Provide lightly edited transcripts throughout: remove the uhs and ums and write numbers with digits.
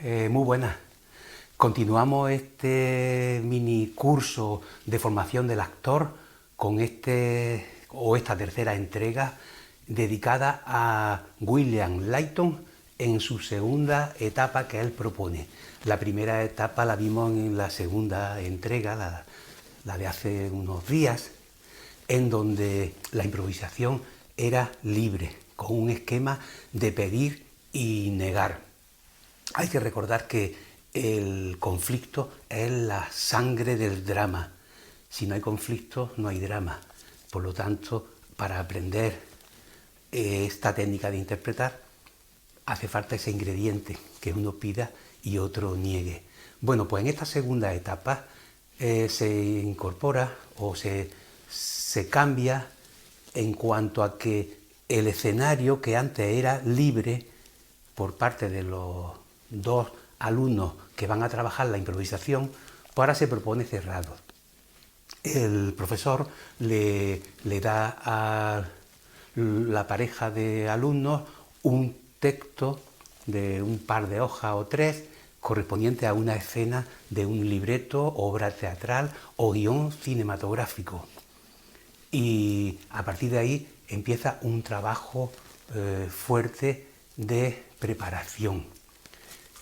Muy buenas. Continuamos este mini curso de formación del actor con esta tercera entrega dedicada a William Layton en su segunda etapa que él propone. La primera etapa la vimos en la segunda entrega, la de hace unos días, en donde la improvisación era libre, con un esquema de pedir y negar. Hay que recordar que el conflicto es la sangre del drama. Si no hay conflicto, no hay drama. Por lo tanto, para aprender esta técnica de interpretar, hace falta ese ingrediente que uno pida y otro niegue. Bueno, pues en esta segunda etapa se incorpora o se cambia en cuanto a que el escenario que antes era libre por parte de los dos alumnos que van a trabajar la improvisación, pues ahora se propone cerrado. El profesor le da a la pareja de alumnos un texto de un par de hojas o tres correspondiente a una escena de un libreto, obra teatral o guión cinematográfico. Y a partir de ahí empieza un trabajo fuerte de preparación.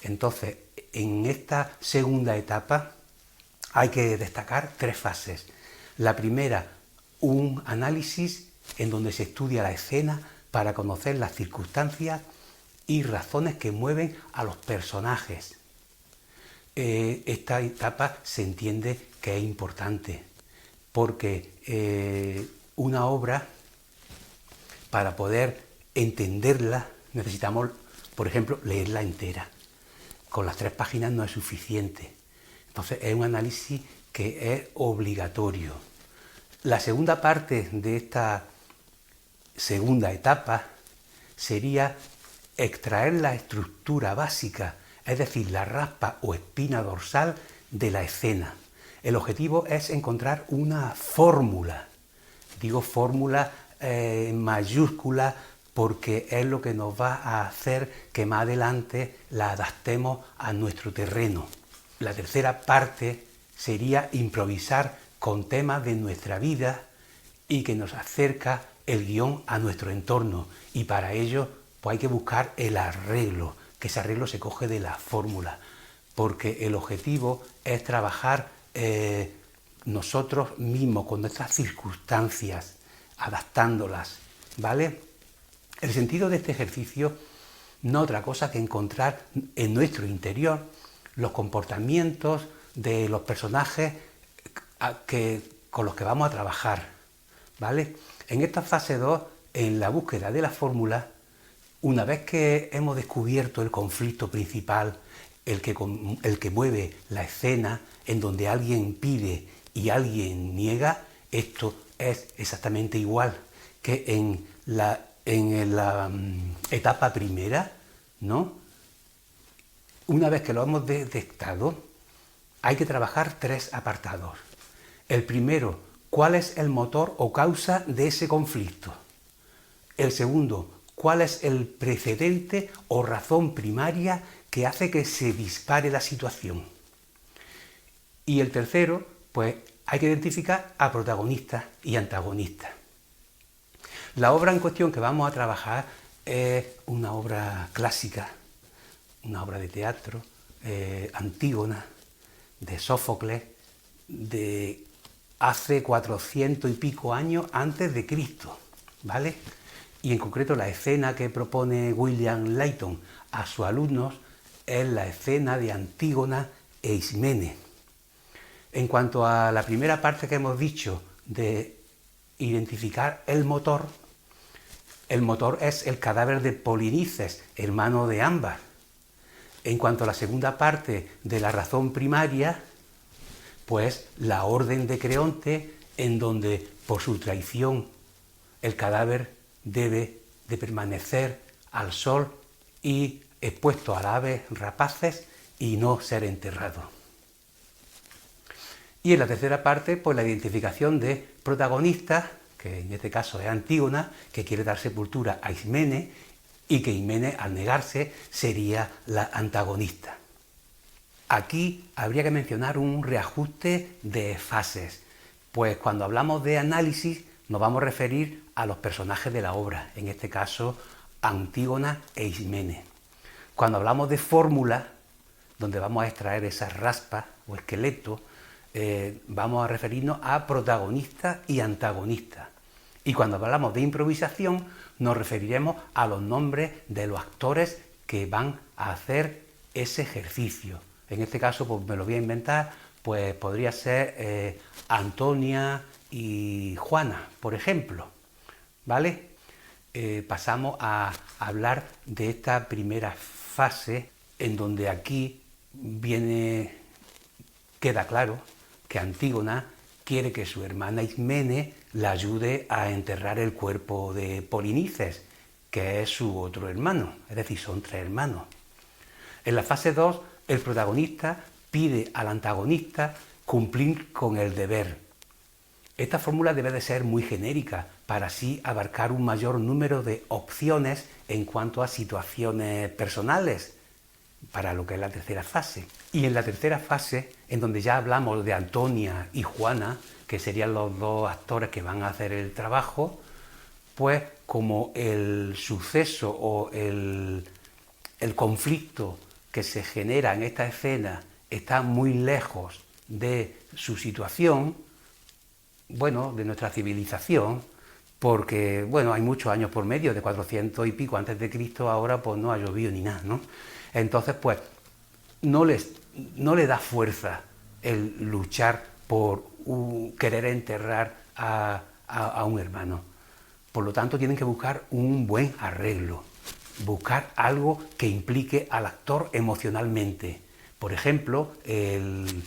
Entonces, en esta segunda etapa hay que destacar tres fases. La primera, un análisis en donde se estudia la escena para conocer las circunstancias y razones que mueven a los personajes. Esta etapa se entiende que es importante porque una obra, para poder entenderla, necesitamos, por ejemplo, leerla entera. Con las 3 páginas no es suficiente. Entonces es un análisis que es obligatorio. La segunda parte de esta segunda etapa sería extraer la estructura básica, es decir, la raspa o espina dorsal de la escena. El objetivo es encontrar una fórmula. Digo fórmula en mayúscula porque es lo que nos va a hacer que más adelante la adaptemos a nuestro terreno. La tercera parte sería improvisar con temas de nuestra vida y que nos acerca el guión a nuestro entorno. Y para ello pues hay que buscar el arreglo, que ese arreglo se coge de la fórmula, porque el objetivo es trabajar nosotros mismos con nuestras circunstancias, adaptándolas, ¿vale? El sentido de este ejercicio no otra cosa que encontrar en nuestro interior los comportamientos de los personajes con los que vamos a trabajar, ¿vale? En esta fase 2, en la búsqueda de la fórmula, una vez que hemos descubierto el conflicto principal, el que mueve la escena, en donde alguien pide y alguien niega, esto es exactamente igual que en la etapa primera, ¿no? Una vez que lo hemos detectado, hay que trabajar 3 apartados. El primero, ¿cuál es el motor o causa de ese conflicto? El segundo, ¿cuál es el precedente o razón primaria que hace que se dispare la situación? Y el tercero, pues hay que identificar a protagonistas y antagonistas. La obra en cuestión que vamos a trabajar es una obra clásica, una obra de teatro, Antígona, de Sófocles, de hace 400 y pico años antes de Cristo, ¿vale? Y en concreto la escena que propone William Layton a sus alumnos es la escena de Antígona e Ismene. En cuanto a la primera parte que hemos dicho de identificar el motor es el cadáver de Polinices, hermano de Ámbar. En cuanto a la segunda parte de la razón primaria, pues la orden de Creonte, en donde por su traición el cadáver debe de permanecer al sol y expuesto a las aves rapaces y no ser enterrado. Y en la tercera parte, pues la identificación de protagonistas, que en este caso es Antígona, que quiere dar sepultura a Ismene, y que Ismene, al negarse, sería la antagonista. Aquí habría que mencionar un reajuste de fases, pues cuando hablamos de análisis nos vamos a referir a los personajes de la obra, en este caso Antígona e Ismene. Cuando hablamos de fórmula, donde vamos a extraer esas raspas o esqueletos, vamos a referirnos a protagonista y antagonista. Y cuando hablamos de improvisación, nos referiremos a los nombres de los actores que van a hacer ese ejercicio. En este caso, pues me lo voy a inventar, pues podría ser Antonia y Juana, por ejemplo, ¿vale? Pasamos a hablar de esta primera fase, en donde aquí queda claro que Antígona quiere que su hermana Ismene la ayude a enterrar el cuerpo de Polinices, que es su otro hermano, es decir, son 3 hermanos. En la fase 2, el protagonista pide al antagonista cumplir con el deber. Esta fórmula debe de ser muy genérica para así abarcar un mayor número de opciones en cuanto a situaciones personales, para lo que es la tercera fase. Y en la tercera fase, en donde ya hablamos de Antonia y Juana, que serían los 2 actores que van a hacer el trabajo, pues como el suceso o el conflicto que se genera en esta escena está muy lejos de su situación, bueno, de nuestra civilización, porque, bueno, hay muchos años por medio, de 400 y pico antes de Cristo, ahora pues no ha llovido ni nada, ¿no? Entonces, pues, no le da fuerza el luchar por querer enterrar a un hermano. Por lo tanto, tienen que buscar un buen arreglo, buscar algo que implique al actor emocionalmente. Por ejemplo, el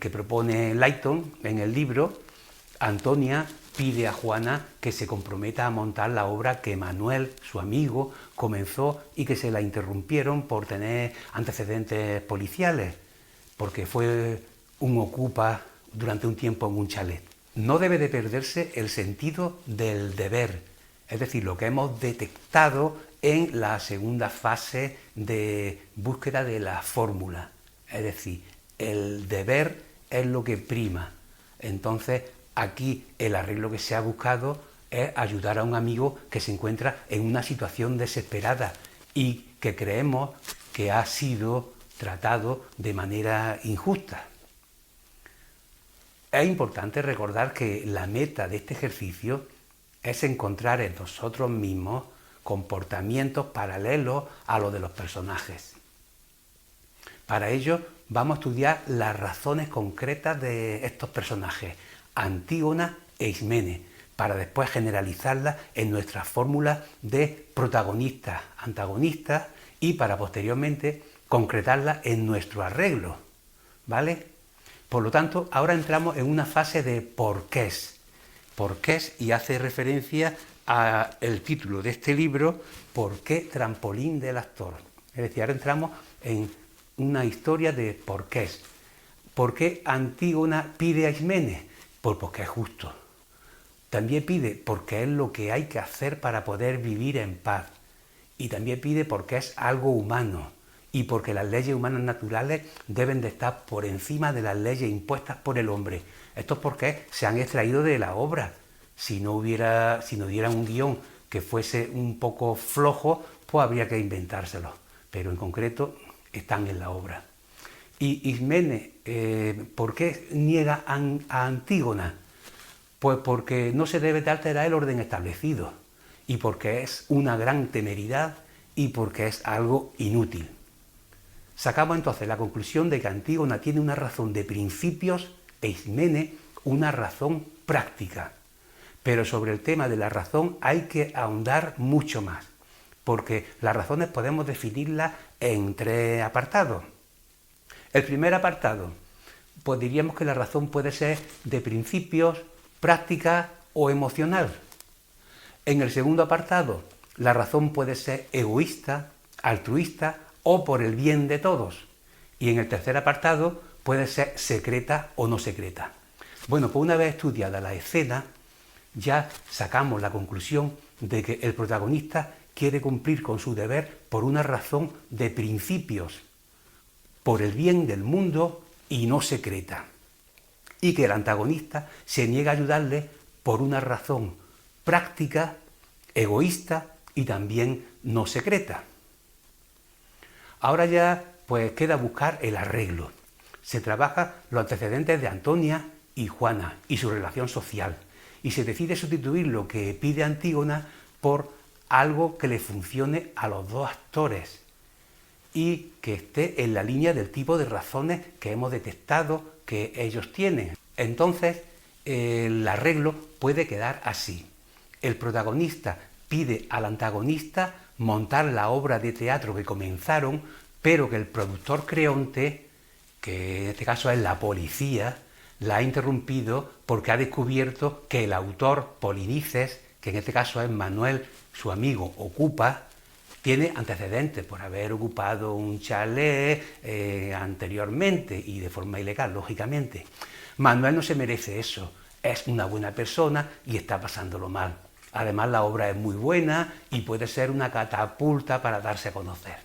que propone Layton en el libro, Antonia pide a Juana que se comprometa a montar la obra que Manuel, su amigo, comenzó y que se la interrumpieron por tener antecedentes policiales, porque fue un ocupa durante un tiempo en un chalet. No debe de perderse el sentido del deber, es decir, lo que hemos detectado en la segunda fase de búsqueda de la fórmula. Es decir, el deber es lo que prima. Entonces, aquí el arreglo que se ha buscado es ayudar a un amigo que se encuentra en una situación desesperada y que creemos que ha sido tratado de manera injusta. Es importante recordar que la meta de este ejercicio es encontrar en nosotros mismos comportamientos paralelos a los de los personajes. Para ello vamos a estudiar las razones concretas de estos personajes, Antígona e Ismene, para después generalizarlas en nuestra fórmula de protagonistas, antagonistas y para posteriormente concretarlas en nuestro arreglo, ¿vale? Por lo tanto, ahora entramos en una fase de porqués. Porqués, y hace referencia al título de este libro, ¿Por qué trampolín del actor? Es decir, ahora entramos en una historia de porqués. ¿Por qué Antígona pide a Ismene? Pues porque es justo. También pide porque es lo que hay que hacer para poder vivir en paz. Y también pide porque es algo humano y porque las leyes humanas naturales deben de estar por encima de las leyes impuestas por el hombre. Esto es porque se han extraído de la obra. Si no dieran un guión que fuese un poco flojo, pues habría que inventárselo. Pero en concreto están en la obra. Y Ismene, ¿por qué niega a Antígona? Pues porque no se debe de alterar el orden establecido y porque es una gran temeridad y porque es algo inútil. Sacamos entonces la conclusión de que Antígona tiene una razón de principios e Ismene una razón práctica. Pero sobre el tema de la razón hay que ahondar mucho más, porque las razones podemos definirlas en 3 apartados. El primer apartado, pues diríamos que la razón puede ser de principios, práctica o emocional. En el segundo apartado, la razón puede ser egoísta, altruista o por el bien de todos. Y en el tercer apartado puede ser secreta o no secreta. Bueno, pues una vez estudiada la escena, ya sacamos la conclusión de que el protagonista quiere cumplir con su deber por una razón de principios. por el bien del mundo y no secreta, y que el antagonista se niega a ayudarle por una razón práctica, egoísta y también no secreta. Ahora ya pues queda buscar el arreglo. Se trabaja los antecedentes de Antonia y Juana y su relación social, y se decide sustituir lo que pide Antígona por algo que le funcione a los dos actores y que esté en la línea del tipo de razones que hemos detectado que ellos tienen. Entonces, el arreglo puede quedar así. El protagonista pide al antagonista montar la obra de teatro que comenzaron, pero que el productor Creonte, que en este caso es la policía, la ha interrumpido porque ha descubierto que el autor Polinices, que en este caso es Manuel, su amigo, ocupa, tiene antecedentes por haber ocupado un chalet anteriormente y de forma ilegal, lógicamente. Manuel no se merece eso, es una buena persona y está pasándolo mal. Además, la obra es muy buena y puede ser una catapulta para darse a conocer.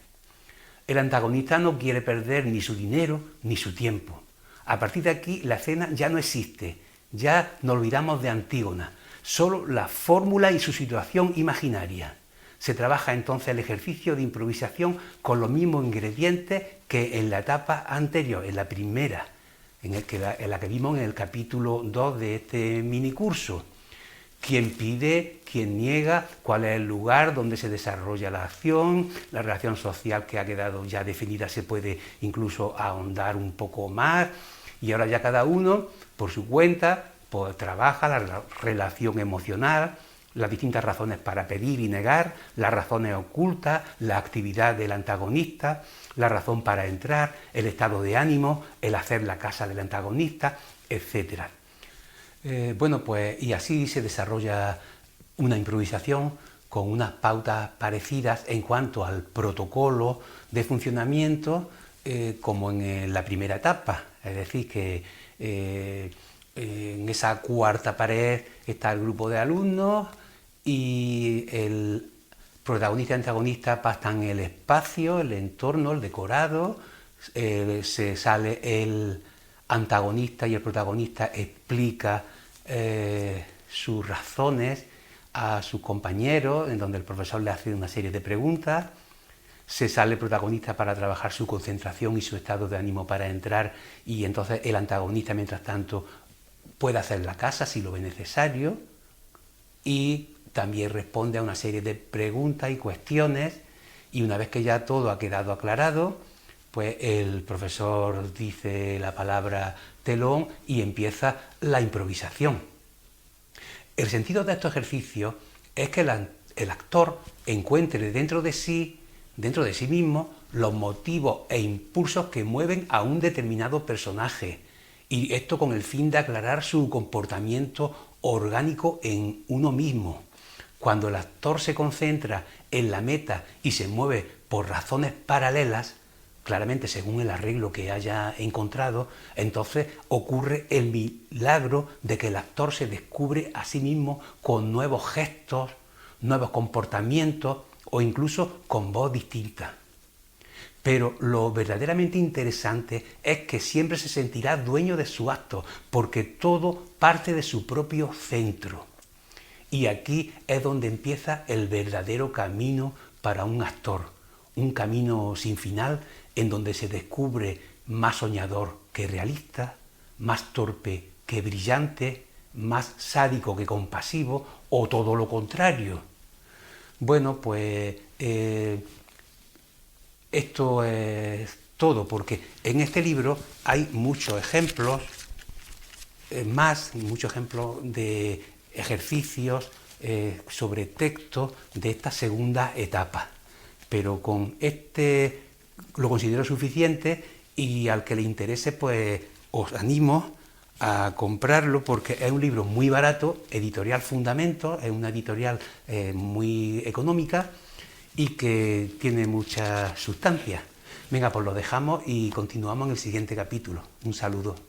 El antagonista no quiere perder ni su dinero ni su tiempo. A partir de aquí la escena ya no existe, ya nos olvidamos de Antígona, solo la fórmula y su situación imaginaria. Se trabaja entonces el ejercicio de improvisación con los mismos ingredientes que en la etapa anterior, en la primera, en la que vimos en el capítulo 2 de este minicurso. Quién pide, quién niega, cuál es el lugar donde se desarrolla la acción, la relación social que ha quedado ya definida se puede incluso ahondar un poco más, y ahora ya cada uno, por su cuenta, pues trabaja la relación emocional, las distintas razones para pedir y negar, las razones ocultas, la actividad del antagonista, la razón para entrar, el estado de ánimo, el hacer la casa del antagonista, etc. Bueno, pues y así se desarrolla una improvisación con unas pautas parecidas en cuanto al protocolo de funcionamiento como en la primera etapa, es decir, que en esa cuarta pared está el grupo de alumnos y el protagonista y antagonista pactan el espacio, el entorno, el decorado, se sale el antagonista y el protagonista explica sus razones a sus compañeros, en donde el profesor le hace una serie de preguntas, se sale el protagonista para trabajar su concentración y su estado de ánimo para entrar, y entonces el antagonista, mientras tanto, puede hacer la casa si lo ve necesario, y también responde a una serie de preguntas y cuestiones, y una vez que ya todo ha quedado aclarado, pues el profesor dice la palabra telón y empieza la improvisación. El sentido de estos ejercicios es que el actor encuentre dentro de sí mismo, los motivos e impulsos que mueven a un determinado personaje, y esto con el fin de aclarar su comportamiento orgánico en uno mismo. Cuando el actor se concentra en la meta y se mueve por razones paralelas, claramente según el arreglo que haya encontrado, entonces ocurre el milagro de que el actor se descubre a sí mismo con nuevos gestos, nuevos comportamientos o incluso con voz distinta. Pero lo verdaderamente interesante es que siempre se sentirá dueño de su acto, porque todo parte de su propio centro. Y aquí es donde empieza el verdadero camino para un actor, un camino sin final en donde se descubre más soñador que realista, más torpe que brillante, más sádico que compasivo o todo lo contrario. Bueno, pues esto es todo, porque en este libro hay muchos ejemplos, muchos ejemplos de ejercicios sobre texto de esta segunda etapa. Pero con este lo considero suficiente, y al que le interese, pues os animo a comprarlo, porque es un libro muy barato, editorial Fundamentos, es una editorial muy económica y que tiene mucha sustancia. Venga, pues lo dejamos y continuamos en el siguiente capítulo. Un saludo.